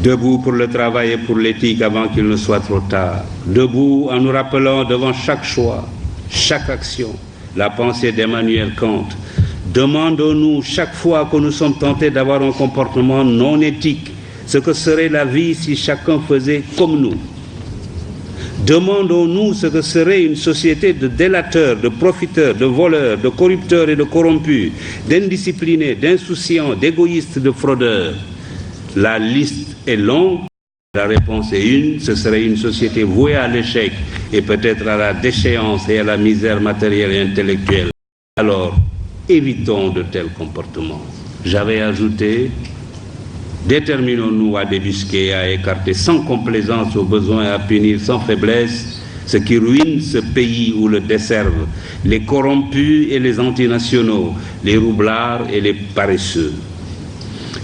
Debout pour le travail et pour l'éthique avant qu'il ne soit trop tard. Debout en nous rappelant devant chaque choix, chaque action, la pensée d'Emmanuel Kant. Demandons-nous chaque fois que nous sommes tentés d'avoir un comportement non éthique, ce que serait la vie si chacun faisait comme nous. Demandons-nous ce que serait une société de délateurs, de profiteurs, de voleurs, de corrupteurs et de corrompus, d'indisciplinés, d'insouciants, d'égoïstes, de fraudeurs. La liste est longue, la réponse est une, ce serait une société vouée à l'échec et peut-être à la déchéance et à la misère matérielle et intellectuelle. Alors, évitons de tels comportements. J'avais ajouté, déterminons-nous à débusquer et à écarter sans complaisance au besoin et à punir sans faiblesse ce qui ruine ce pays ou le desservent, les corrompus et les antinationaux, les roublards et les paresseux.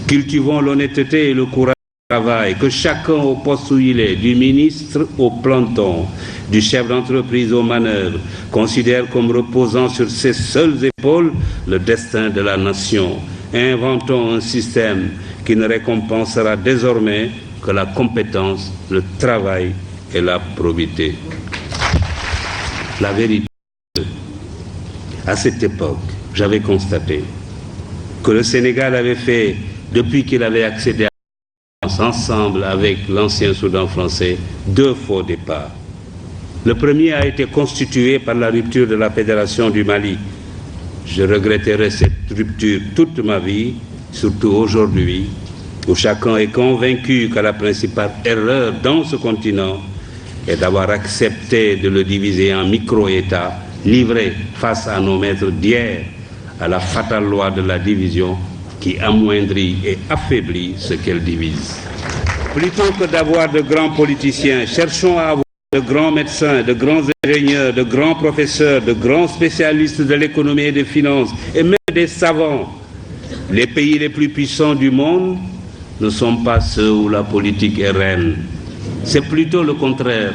Cultivons l'honnêteté et le courage du travail, que chacun au poste où il est, du ministre au planton, du chef d'entreprise aux manœuvres, considère comme reposant sur ses seules épaules le destin de la nation. Inventons un système qui ne récompensera désormais que la compétence, le travail et la probité. La vérité, à cette époque, j'avais constaté que le Sénégal avait fait, depuis qu'il avait accédé à la France, ensemble avec l'ancien Soudan français, 2 faux départs. Le premier a été constitué par la rupture de la Fédération du Mali. Je regretterai cette rupture toute ma vie, surtout aujourd'hui, où chacun est convaincu que la principale erreur dans ce continent est d'avoir accepté de le diviser en micro-États, livrés face à nos maîtres d'hier, à la fatale loi de la division qui amoindrit et affaiblit ce qu'elle divise. Plutôt que d'avoir de grands politiciens, cherchons à avoir de grands médecins, de grands ingénieurs, de grands professeurs, de grands spécialistes de l'économie et des finances, et même des savants. Les pays les plus puissants du monde ne sont pas ceux où la politique est reine. C'est plutôt le contraire.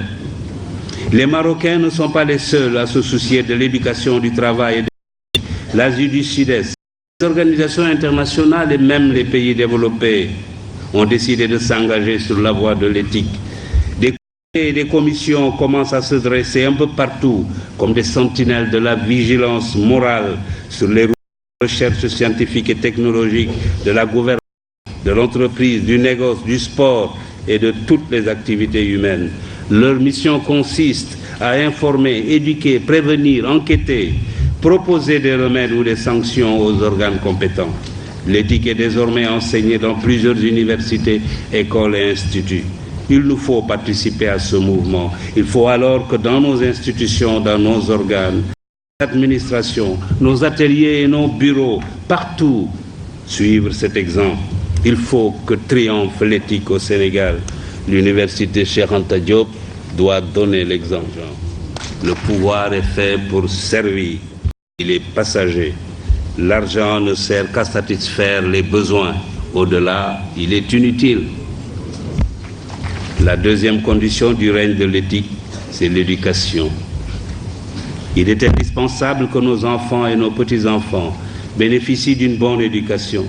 Les Marocains ne sont pas les seuls à se soucier de l'éducation, du travail et de l'Asie du Sud-Est. Les organisations internationales et même les pays développés ont décidé de s'engager sur la voie de l'éthique. Des comités et des commissions commencent à se dresser un peu partout comme des sentinelles de la vigilance morale sur les recherches scientifiques et technologiques, de la gouvernance, de l'entreprise, du négoce, du sport et de toutes les activités humaines. Leur mission consiste à informer, éduquer, prévenir, enquêter, proposer des remèdes ou des sanctions aux organes compétents. L'éthique est désormais enseignée dans plusieurs universités, écoles et instituts. Il nous faut participer à ce mouvement. Il faut alors que dans nos institutions, dans nos organes, nos administrations, nos ateliers et nos bureaux, partout, suivre cet exemple. Il faut que triomphe l'éthique au Sénégal. L'université Cheikh Anta Diop doit donner l'exemple. Le pouvoir est fait pour servir. Il est passager. L'argent ne sert qu'à satisfaire les besoins. Au-delà, il est inutile. La deuxième condition du règne de l'éthique, c'est l'éducation. Il est indispensable que nos enfants et nos petits-enfants bénéficient d'une bonne éducation.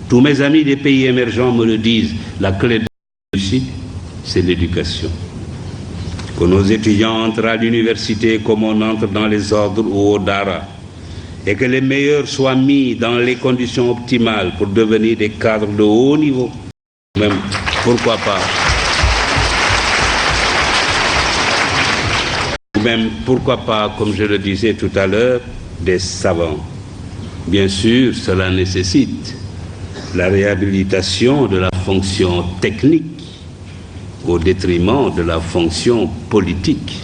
Tous mes amis des pays émergents me le disent, la clé de la réussite, c'est l'éducation. Que nos étudiants entrent à l'université comme on entre dans les ordres ou au Dara, et que les meilleurs soient mis dans les conditions optimales pour devenir des cadres de haut niveau. Même, pourquoi pas. Ou même, pourquoi pas, comme je le disais tout à l'heure, des savants. Bien sûr, cela nécessite la réhabilitation de la fonction technique au détriment de la fonction politique.